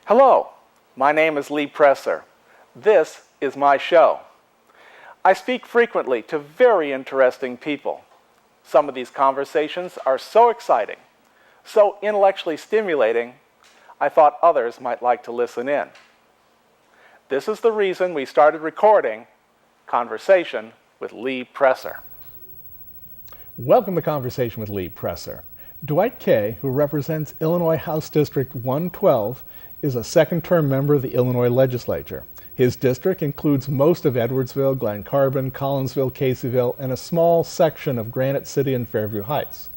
Hello, my name is Lee Presser. This is my show. I speak frequently to very interesting people. Some of these conversations are so exciting, so intellectually stimulating, I thought others might like to listen in. This is the reason we started recording Conversation with Lee Presser. Welcome to Conversation with Lee Presser. Dwight Kay, who represents Illinois House District 112, is a second-term member of the Illinois Legislature. His district includes most of Edwardsville, Glen Carbon, Collinsville, Caseyville, and a small section of Granite City and Fairview Heights.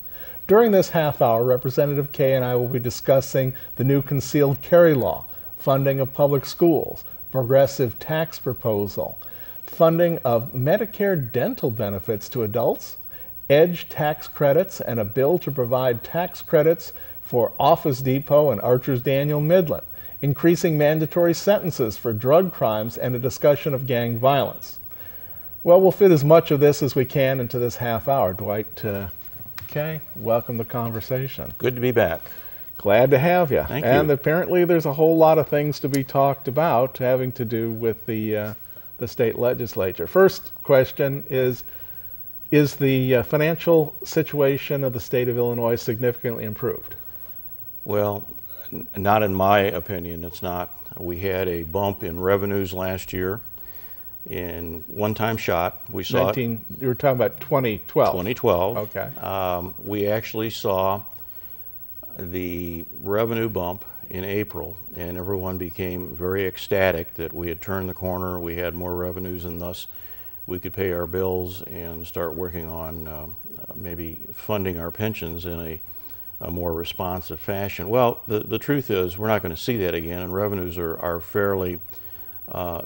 During this half hour, Representative Kay and I will be discussing the new concealed carry law, funding of public schools, progressive tax proposal, funding of Medicare dental benefits to adults, EDGE tax credits, and a bill to provide tax credits for Office Depot and Archer's Daniel Midland, increasing mandatory sentences for drug crimes, and a discussion of gang violence. Well, we'll fit as much of this as we can into this half hour. Dwight Kay, welcome to Conversation. Good to be back. Glad to have you. Thank you. And apparently there's a whole lot of things to be talked about having to do with the state legislature. First question is the financial situation of the state of Illinois significantly improved? Well, not in my opinion, it's not. We had a bump in revenues last year in one-time shot. We saw you were talking about 2012. 2012. Okay. We actually saw the revenue bump in April, and everyone became very ecstatic that we had turned the corner, we had more revenues, and thus we could pay our bills and start working on maybe funding our pensions in a more responsive fashion. Well, the truth is we're not going to see that again, and revenues are fairly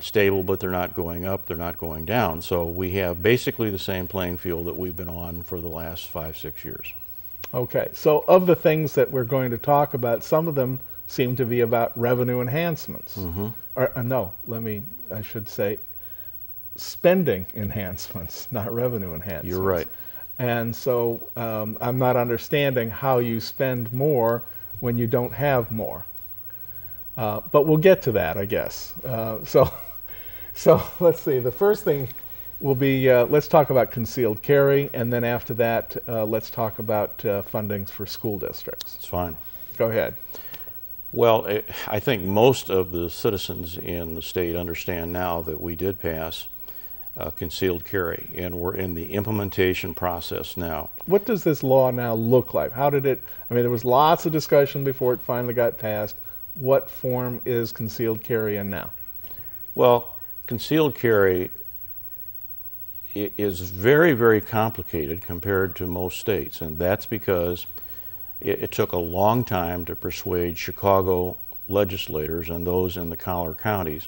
stable, but they're not going up, they're not going down. So we have basically the same playing field that we've been on for the last 5-6 years. Okay, so of the things that we're going to talk about, some of them seem to be about revenue enhancements. Mm-hmm. I should say spending enhancements, not revenue enhancements. You're right. And so I'm not understanding how you spend more when you don't have more. But we'll get to that, I guess. So let's see. The first thing will be, let's talk about concealed carry, and then after that, let's talk about fundings for school districts. It's fine. Go ahead. Well, I think most of the citizens in the state understand now that we did pass concealed carry, and we're in the implementation process now. What does this law now look like? How did it, there was lots of discussion before it finally got passed. What form is concealed carry in now? Well, concealed carry is very, very complicated compared to most states, and that's because it took a long time to persuade Chicago legislators and those in the collar counties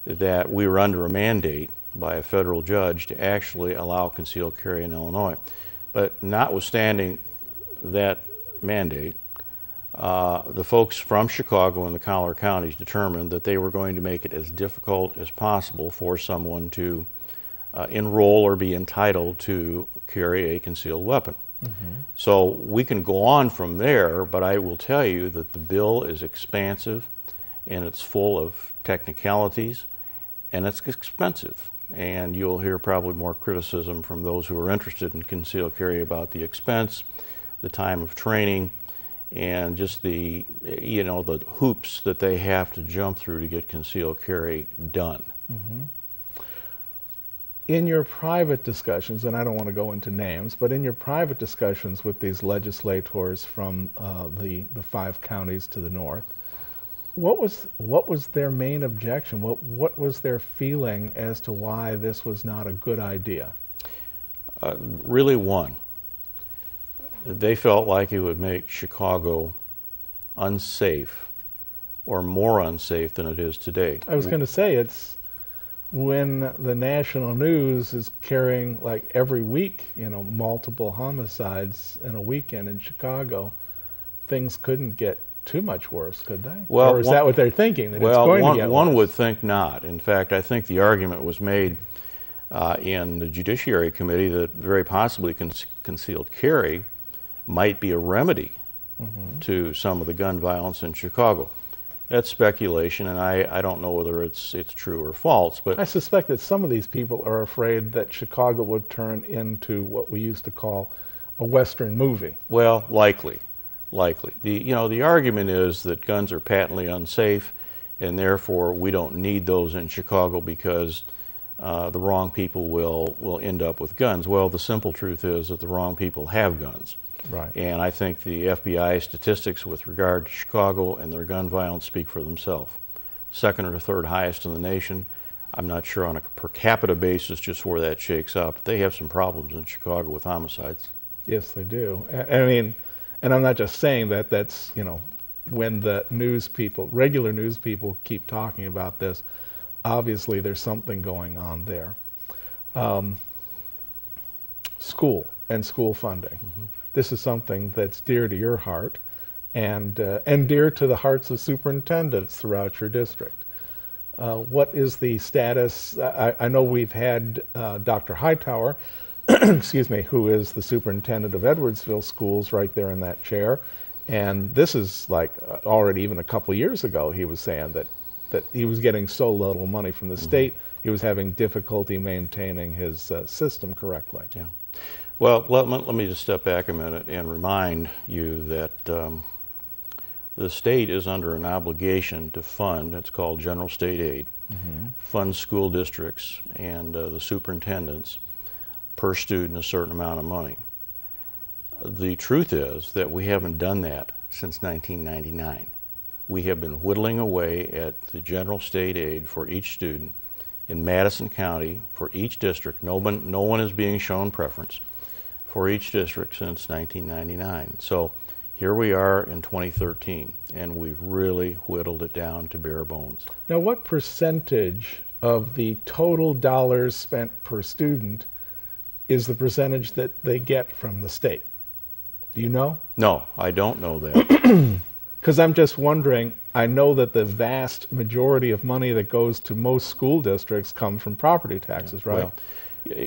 that we were under a mandate by a federal judge to actually allow concealed carry in Illinois. But notwithstanding that mandate, the folks from Chicago and the collar counties determined that they were going to make it as difficult as possible for someone to enroll or be entitled to carry a concealed weapon. Mm-hmm. So we can go on from there, but I will tell you that the bill is expansive and it's full of technicalities and it's expensive. And you'll hear probably more criticism from those who are interested in concealed carry about the expense, the time of training, and just the hoops that they have to jump through to get concealed carry done. Mm-hmm. In your private discussions, and I don't want to go into names, but in your private discussions with these legislators from the 5 counties to the north, what was their main objection? What was their feeling as to why this was not a good idea? Really one. They felt like it would make Chicago unsafe or more unsafe than it is today. I was going to say, it's when the national news is carrying like every week, multiple homicides in a weekend in Chicago, things couldn't get too much worse, could they? Well, or is that what they're thinking, that it's going to get worse? One would think not. In fact, I think the argument was made in the Judiciary Committee that very possibly concealed carry might be a remedy to some of the gun violence in Chicago. That's speculation, and I don't know whether it's true or false. But I suspect that some of these people are afraid that Chicago would turn into what we used to call a Western movie. well, likely. The argument is that guns are patently unsafe, and therefore we don't need those in Chicago because the wrong people will end up with guns. Well, the simple truth is that the wrong people have guns. Right. And I think the FBI statistics with regard to Chicago and their gun violence speak for themselves. Second or third highest in the nation. I'm not sure on a per capita basis just where that shakes out, but they have some problems in Chicago with homicides. Yes, they do. I mean, and I'm not just saying that. That's, when the regular news people keep talking about this, obviously there's something going on there. School and school funding. Mm-hmm. This is something that's dear to your heart and dear to the hearts of superintendents throughout your district. What is the status? I know we've had Dr. Hightower, excuse me, who is the superintendent of Edwardsville schools right there in that chair. And this is like already even a couple of years ago, he was saying that he was getting so little money from the state, he was having difficulty maintaining his system correctly. Yeah. Well, let me just step back a minute and remind you that the state is under an obligation to fund, it's called general state aid, fund school districts and the superintendents per student a certain amount of money. The truth is that we haven't done that since 1999. We have been whittling away at the general state aid for each student in Madison County for each district. No one is being shown preference for each district since 1999. So here we are in 2013, and we've really whittled it down to bare bones. Now, what percentage of the total dollars spent per student is the percentage that they get from the state? Do you know? No, I don't know that. Because I'm just wondering, I know that the vast majority of money that goes to most school districts come from property taxes, right? Well,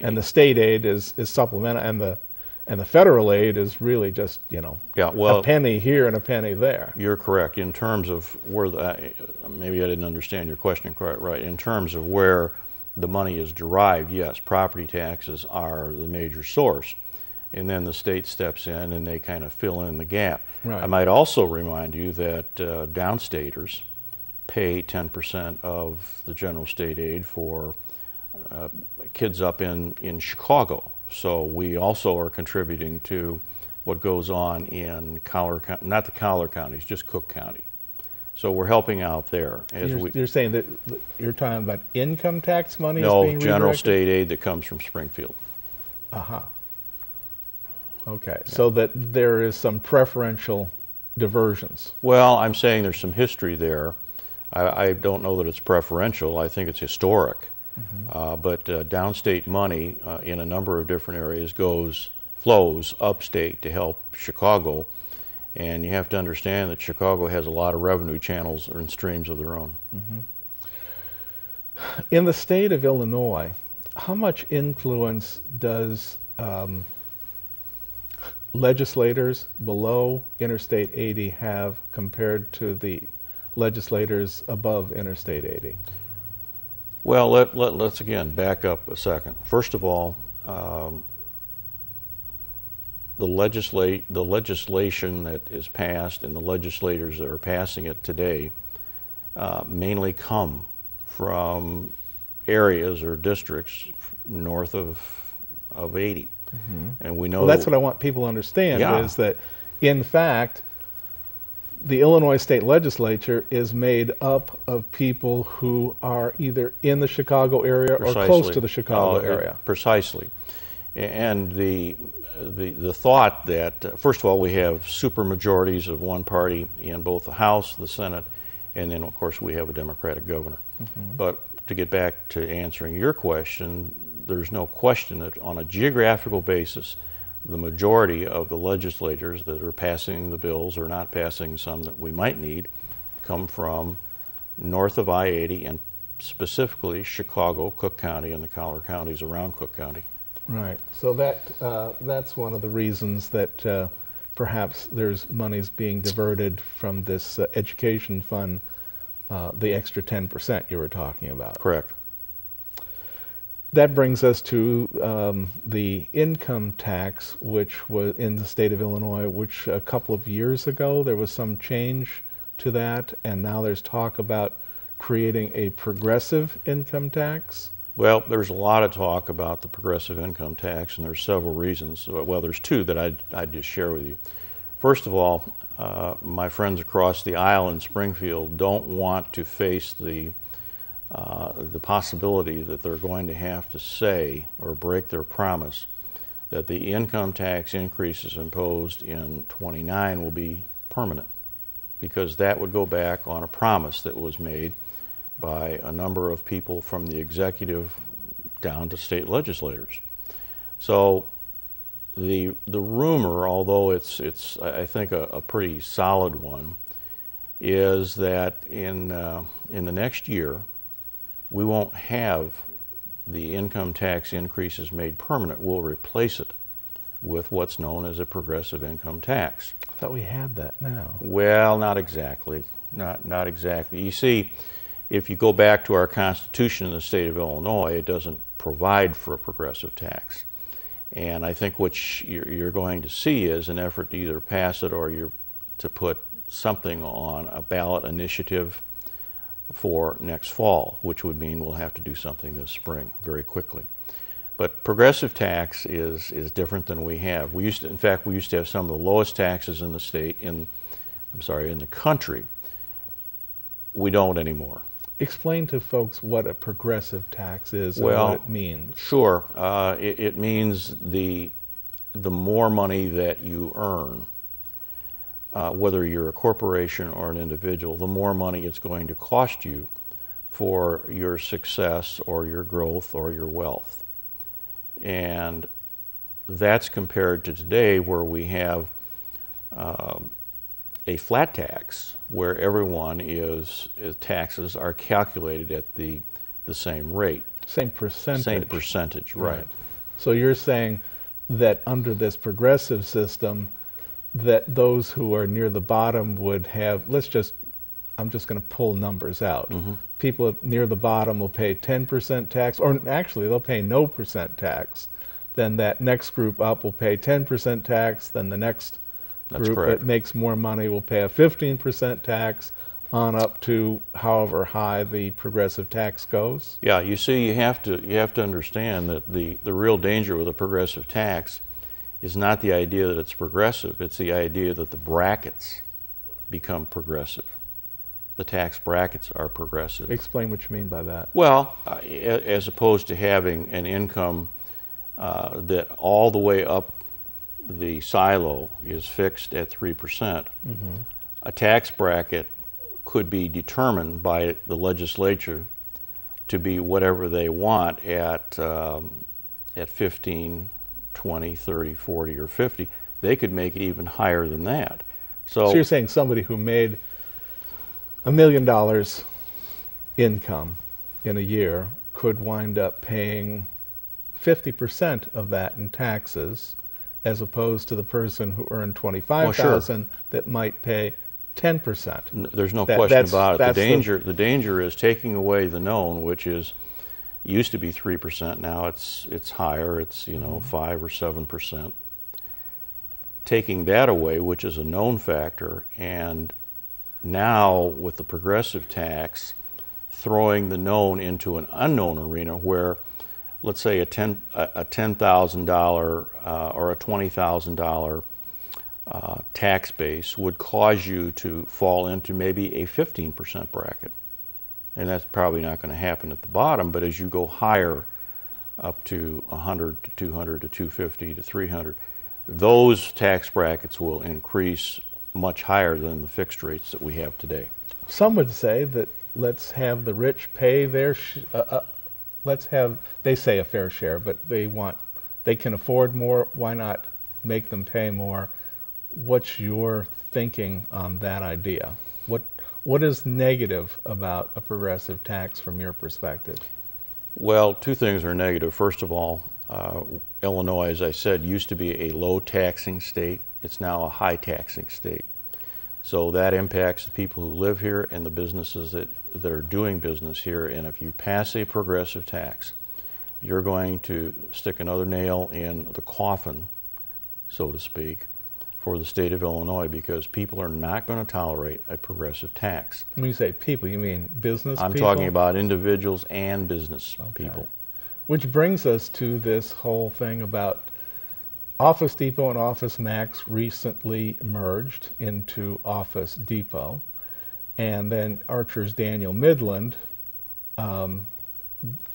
and the state aid is supplemental, and the federal aid is really just, a penny here and a penny there. You're correct. In terms of where maybe I didn't understand your question quite right. In terms of where the money is derived, yes, property taxes are the major source. And then the state steps in and they kind of fill in the gap. Right. I might also remind you that downstaters pay 10% of the general state aid for kids up in Chicago. So we also are contributing to what goes on in not the Collar counties, just Cook County. So we're helping out there. You're saying that you're talking about income tax money? No, is being general redirected? state aid that comes from Springfield. Uh-huh. Okay, yeah. So that there is some preferential diversions. Well, I'm saying there's some history there. I don't know that it's preferential. I think it's historic. But downstate money in a number of different areas flows upstate to help Chicago. And you have to understand that Chicago has a lot of revenue channels and streams of their own. In the state of Illinois, how much influence does legislators below Interstate 80 have compared to the legislators above Interstate 80? Well, let's again back up a second. First of all, the legislation that is passed and the legislators that are passing it today mainly come from areas or districts north of 80. And we know well, that's what I want people to understand, Yeah. is that, in fact, the Illinois State Legislature is made up of people who are either in the Chicago area or close to the Chicago area. Precisely. And the thought that, first of all, we have supermajorities of one party in both the House, the Senate, and then, of course, we have a Democratic governor. But to get back to answering your question, there's no question that on a geographical basis, the majority of the legislators that are passing the bills or not passing some that we might need come from north of I-80 and specifically Chicago, Cook County, and the Collar counties around Cook County. Right. So that's one of the reasons that perhaps there's monies being diverted from this education fund the extra 10% you were talking about. Correct. That brings us to the income tax, which was in the state of Illinois, which a couple of years ago there was some change to that, and now there's talk about creating a progressive income tax. Well, there's a lot of talk about the progressive income tax, and there's several reasons. Well, there's two that I'd just share with you. First of all, my friends across the aisle in Springfield don't want to face the possibility that they're going to have to say or break their promise that the income tax increases imposed in '29 will be permanent, because that would go back on a promise that was made by a number of people from the executive down to state legislators. So the rumor, although it's I think a pretty solid one, is that in the next year we won't have the income tax increases made permanent. We'll replace it with what's known as a progressive income tax. I thought we had that now. Well, not exactly. Not exactly. You see, if you go back to our Constitution in the state of Illinois, it doesn't provide for a progressive tax. And I think what you're going to see is an effort to either pass it or to put something on a ballot initiative for next fall, which would mean we'll have to do something this spring very quickly. But progressive tax is different than we have. In fact, we used to have some of the lowest taxes in the state, in the country. We don't anymore. Explain to folks what a progressive tax is and Well, what it means. Sure. It means the more money that you earn, whether you're a corporation or an individual, the more money it's going to cost you for your success or your growth or your wealth. And that's compared to today, where we have a flat tax, where taxes are calculated at the same rate. Same percentage. Same percentage, right. So you're saying that under this progressive system, that those who are near the bottom would have, I'm just going to pull numbers out. Mm-hmm. People near the bottom will pay 10% tax, or actually they'll pay no percent tax. Then that next group up will pay 10% tax, then the next group that makes more money will pay a 15% tax, on up to however high the progressive tax goes. Yeah, you see, you have to understand that the real danger with a progressive tax is not the idea that it's progressive, it's the idea that the brackets become progressive. The tax brackets are progressive. Explain what you mean by that. Well, as opposed to having an income that all the way up the silo is fixed at 3%, mm-hmm. a tax bracket could be determined by the legislature to be whatever they want at 15, 20, 30, 40, or 50. They could make it even higher than that. So you're saying somebody who made $1 million income in a year could wind up paying 50% of that in taxes, as opposed to the person who earned $25,000 that might pay 10%. There's no question about it. The danger is taking away the known, which used to be 3%. Now it's higher. It's 5 or 7%. Taking that away, which is a known factor, and now with the progressive tax, throwing the known into an unknown arena where, let's say, a $10,000 or a $20,000 tax base would cause you to fall into maybe a 15% bracket. And that's probably not going to happen at the bottom, but as you go higher, up to 100 to 200 to 250 to 300, those tax brackets will increase much higher than the fixed rates that we have today. Some would say that let's have the rich pay their they say a fair share, but they can afford more. Why not make them pay more? What's your thinking on that idea? What is negative about a progressive tax from your perspective? Well, two things are negative. First of all, Illinois, as I said, used to be a low taxing state. It's now a high taxing state. So that impacts the people who live here and the businesses that are doing business here. And if you pass a progressive tax, you're going to stick another nail in the coffin, so to speak, for the state of Illinois, because people are not going to tolerate a progressive tax. When you say people, you mean business people? I'm talking about individuals and business people. Which brings us to this whole thing about Office Depot and Office Max recently merged into Office Depot, and then Archer's Daniel Midland.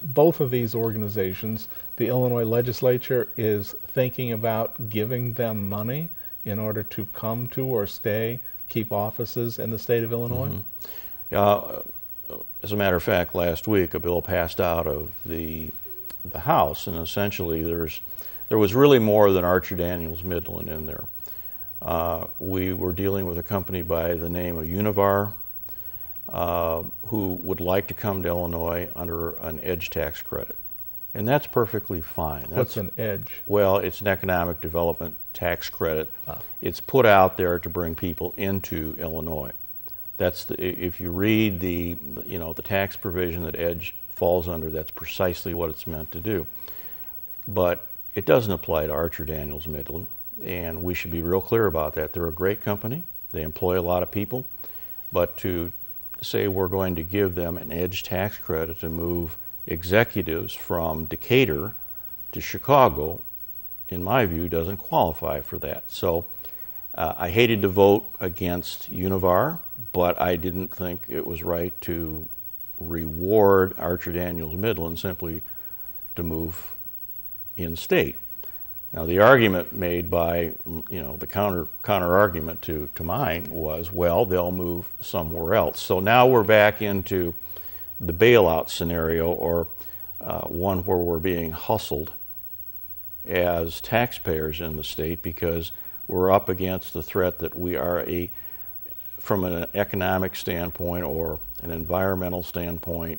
Both of these organizations, the Illinois Legislature is thinking about giving them money in order to come to or stay, keep offices in the state of Illinois? As a matter of fact, last week a bill passed out of the House, and essentially there was really more than Archer Daniels Midland in there. We were dealing with a company by the name of Univar, who would like to come to Illinois under an EDGE tax credit. And that's perfectly fine. What's an EDGE? Well, it's an economic development tax credit. It's put out there to bring people into Illinois. That's if you read the tax provision that EDGE falls under, that's precisely what it's meant to do. But it doesn't apply to Archer Daniels Midland, and we should be real clear about that. They're a great company. They employ a lot of people, but to say we're going to give them an EDGE tax credit to move executives from Decatur to Chicago, in my view, doesn't qualify for that. So I hated to vote against Univar, but I didn't think it was right to reward Archer Daniels Midland simply to move in state. Now the argument made by, the counter argument to mine was, well, they'll move somewhere else. So now we're back into the bailout scenario, or one where we're being hustled as taxpayers in the state because we're up against the threat that we are from an economic standpoint or an environmental standpoint,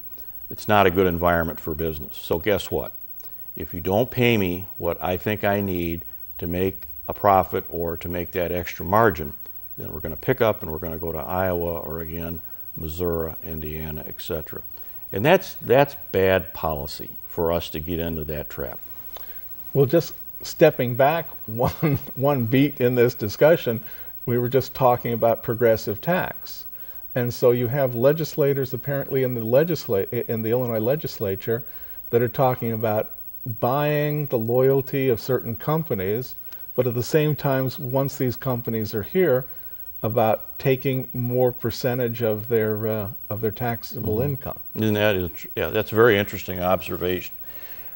it's not a good environment for business. So guess what? If you don't pay me what I think I need to make a profit or to make that extra margin, then we're going to pick up and we're going to go to Iowa, Oregon, Missouri, Indiana, etc. And that's bad policy for us to get into that trap. Well, just stepping back one beat in this discussion, we were just talking about progressive tax. And so you have legislators apparently in the Illinois Legislature that are talking about buying the loyalty of certain companies, but at the same time, once these companies are here, about taking more percentage of their taxable income. And that's a very interesting observation.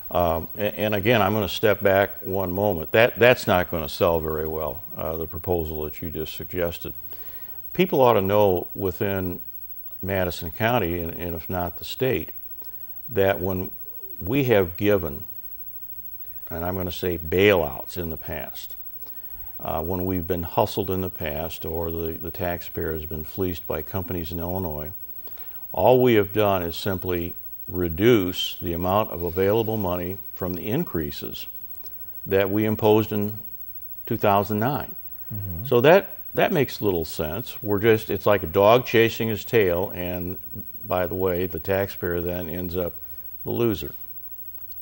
And again, I'm going to step back one moment. That's not going to sell very well, the proposal that you just suggested. People ought to know within Madison County, and if not the state, that when we have given, and I'm going to say bailouts in the past, when we've been hustled in the past or the taxpayer has been fleeced by companies in Illinois, all we have done is simply reduce the amount of available money from the increases that we imposed in 2009. Mm-hmm. So that makes little sense. It's like a dog chasing his tail, and by the way, the taxpayer then ends up the loser.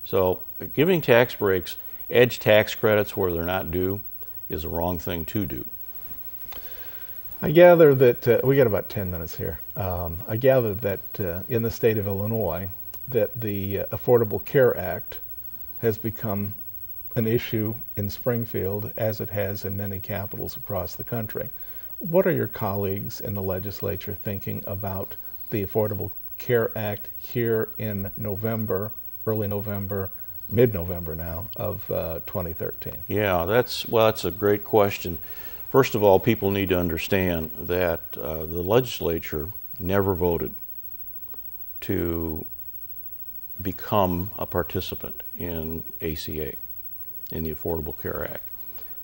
So giving tax breaks, EDGE tax credits where they're not due, is the wrong thing to do. I gather that, we got about 10 minutes here. I gather that in the state of Illinois, that the Affordable Care Act has become an issue in Springfield as it has in many capitals across the country. What are your colleagues in the legislature thinking about the Affordable Care Act here in November, early November, mid-November now of 2013? Yeah, that's a great question. First of all, people need to understand that the legislature never voted to become a participant in ACA, in the Affordable Care Act.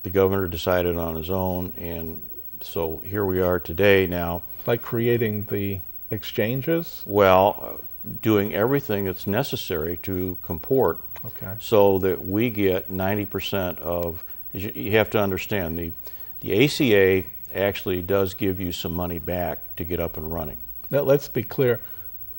The governor decided on his own, and so here we are today now. By creating the exchanges? Well, doing everything that's necessary to comport, so that we get 90% of, you have to understand, the ACA actually does give you some money back to get up and running. Now, let's be clear.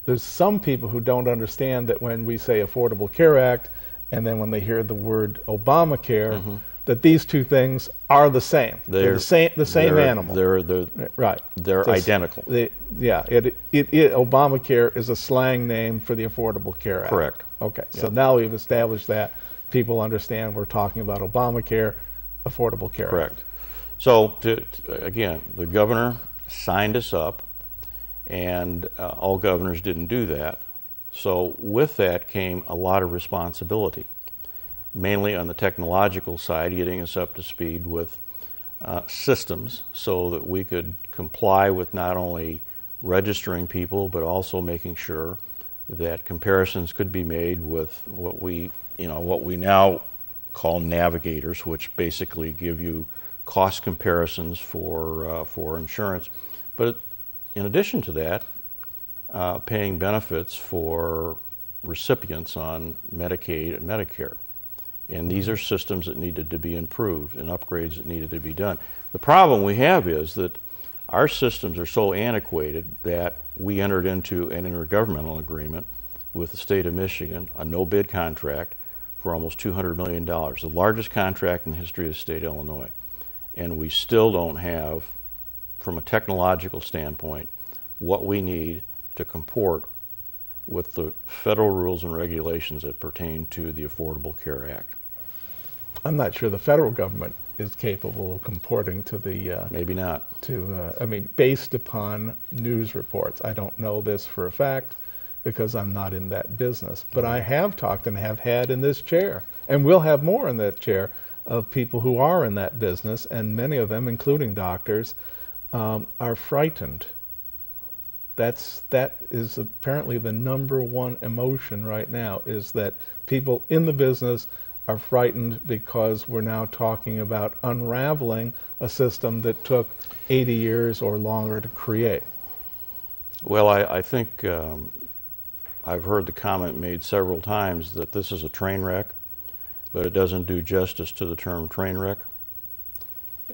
There's some people who don't understand that when we say Affordable Care Act, and then when they hear the word Obamacare, that these two things are the same. They're the same animal. They're right. They're identical. Obamacare is a slang name for the Affordable Care Act. Correct. Okay, so now we've established that. People understand we're talking about Obamacare, Affordable Care Act. Correct. So, again, the governor signed us up, and all governors didn't do that. So with that came a lot of responsibility, mainly on the technological side, getting us up to speed with systems so that we could comply with not only registering people, but also making sure that comparisons could be made with what we now call navigators, which basically give you cost comparisons for insurance. But in addition to that, paying benefits for recipients on Medicaid and Medicare. And these are systems that needed to be improved and upgrades that needed to be done. The problem we have is that our systems are so antiquated that we entered into an intergovernmental agreement with the state of Michigan, a no-bid contract for almost $200 million, the largest contract in the history of the state of Illinois. And we still don't have, from a technological standpoint, what we need to comport with the federal rules and regulations that pertain to the Affordable Care Act. I'm not sure the federal government is capable of comporting to the... Maybe not. Based upon news reports. I don't know this for a fact because I'm not in that business. But I have talked and have had in this chair, and will have more in that chair, of people who are in that business, and many of them, including doctors, are frightened. That is apparently the number one emotion right now, is that people in the business are frightened because we're now talking about unraveling a system that took 80 years or longer to create. Well, I think I've heard the comment made several times that this is a train wreck, but it doesn't do justice to the term train wreck.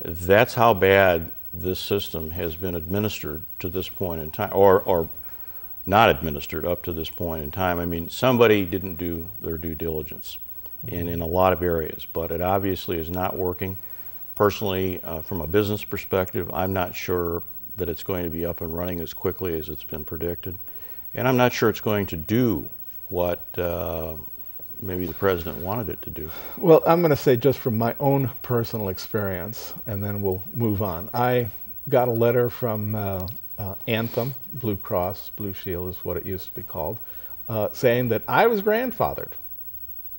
That's how bad this system has been administered to this point in time, or not administered up to this point in time. I mean, somebody didn't do their due diligence in a lot of areas, but it obviously is not working. Personally, from a business perspective, I'm not sure that it's going to be up and running as quickly as it's been predicted. And I'm not sure it's going to do what maybe the president wanted it to do. Well, I'm going to say just from my own personal experience, and then we'll move on. I got a letter from Anthem, Blue Cross, Blue Shield is what it used to be called, saying that I was grandfathered.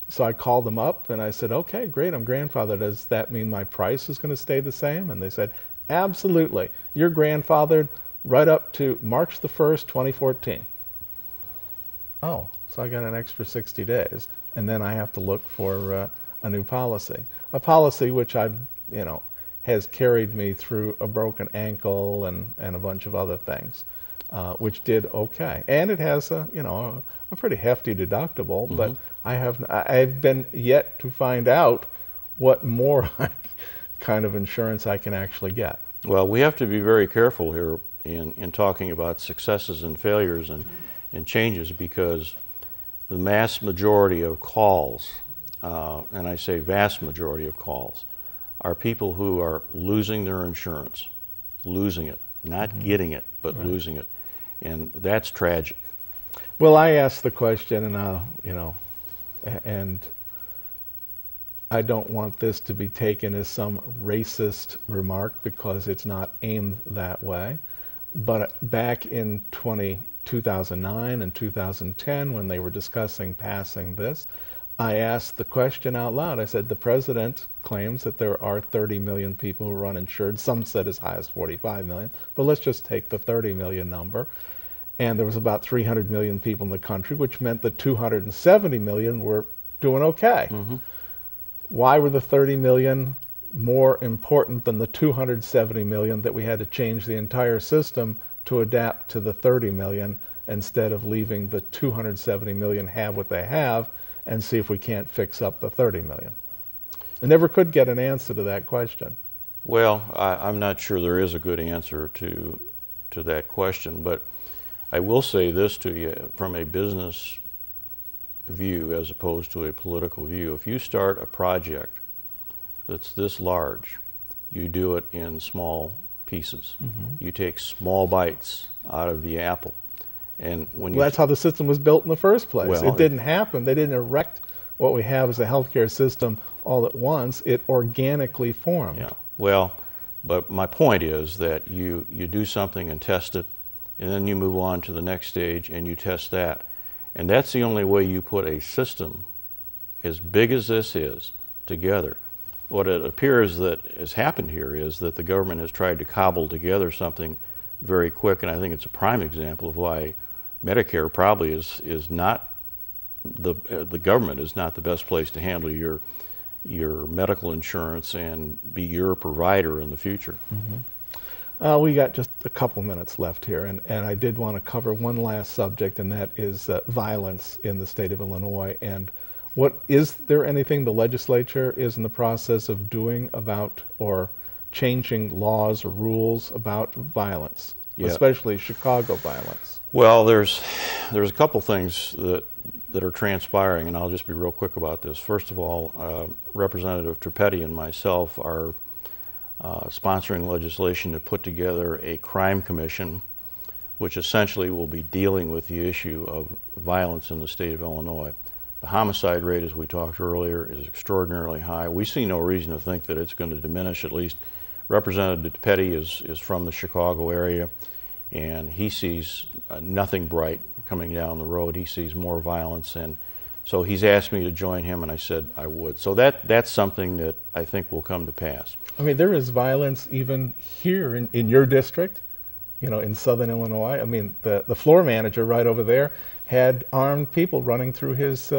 So I called them up and I said, okay, great, I'm grandfathered. Does that mean my price is going to stay the same? And they said, absolutely. You're grandfathered right up to March the 1st, 2014. Oh, so I got an extra 60 days. And then I have to look for a new policy. A policy which has carried me through a broken ankle and a bunch of other things, which did okay. And it has a pretty hefty deductible, but I've been yet to find out what more kind of insurance I can actually get. Well, we have to be very careful here in talking about successes and failures and changes, because the mass majority of calls, and I say vast majority of calls, are people who are losing their insurance, losing it, not getting it, but losing it. And that's tragic. Well, I asked the question, and I don't want this to be taken as some racist remark, because it's not aimed that way. But back in 2009 and 2010, when they were discussing passing this, I asked the question out loud. I said, the president claims that there are 30 million people who are uninsured. Some said as high as 45 million, but let's just take the 30 million number. And there was about 300 million people in the country, which meant that 270 million were doing okay. Why were the 30 million more important than the 270 million that we had to change the entire system to adapt to the 30 million, instead of leaving the 270 million have what they have and see if we can't fix up the 30 million? I never could get an answer to that question. Well, I'm not sure there is a good answer to that question, but I will say this to you from a business view as opposed to a political view. If you start a project that's this large, you do it in small pieces. You take small bites out of the apple. And when Well, that's how the system was built in the first place. Well, it didn't happen. They didn't erect what we have as a healthcare system all at once. It organically formed. Yeah. Well, but my point is that you do something and test it, and then you move on to the next stage and you test that. And that's the only way you put a system as big as this is together. What it appears that has happened here is that the government has tried to cobble together something very quick, and I think it's a prime example of why Medicare probably is not the government is not the best place to handle your medical insurance and be your provider in the future. We got just a couple minutes left here, and I did want to cover one last subject, and that is violence in the state of Illinois. And is there anything the legislature is in the process of doing about or changing laws or rules about violence, especially Chicago violence? Well, there's a couple things that are transpiring, and I'll just be real quick about this. First of all, Representative Trippetti and myself are sponsoring legislation to put together a crime commission, which essentially will be dealing with the issue of violence in the state of Illinois. The homicide rate, as we talked earlier, is extraordinarily high. We see no reason to think that it's going to diminish. At least Representative Trippetti is from the Chicago area, and he sees nothing bright coming down the road. He sees more violence, and so he's asked me to join him, and I said I would. So that's something that I think will come to pass. I mean, there is violence even here in your district, in southern Illinois. I mean, the floor manager right over there had armed people running through his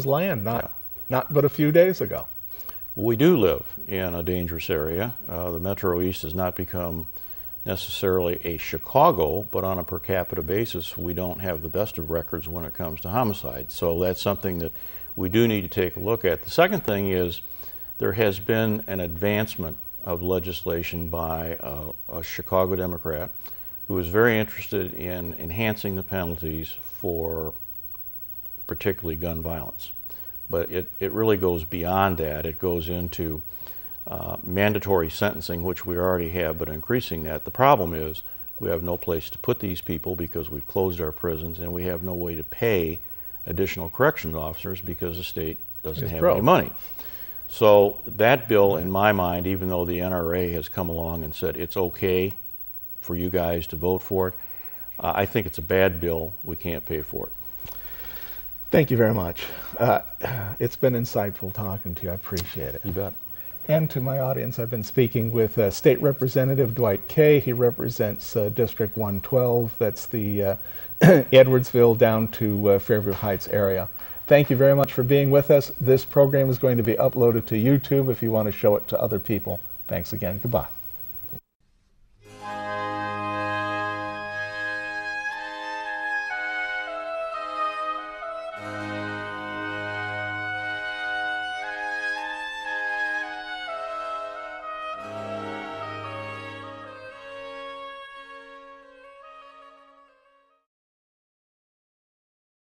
land not but a few days ago. We do live in a dangerous area. The Metro East has not become necessarily a Chicago, but on a per capita basis, we don't have the best of records when it comes to homicide. So that's something that we do need to take a look at. The second thing is there has been an advancement of legislation by a Chicago Democrat who is very interested in enhancing the penalties for particularly gun violence. But it really goes beyond that. It goes into mandatory sentencing, which we already have, but increasing that. The problem is we have no place to put these people because we've closed our prisons, and we have no way to pay additional corrections officers because the state doesn't have any money. So that bill, in my mind, even though the NRA has come along and said it's okay for you guys to vote for it, I think it's a bad bill. We can't pay for it. Thank you very much. It's been insightful talking to you. I appreciate it. You bet. And to my audience, I've been speaking with State Representative Dwight Kay. He represents District 112. That's the Edwardsville down to Fairview Heights area. Thank you very much for being with us. This program is going to be uploaded to YouTube if you want to show it to other people. Thanks again. Goodbye.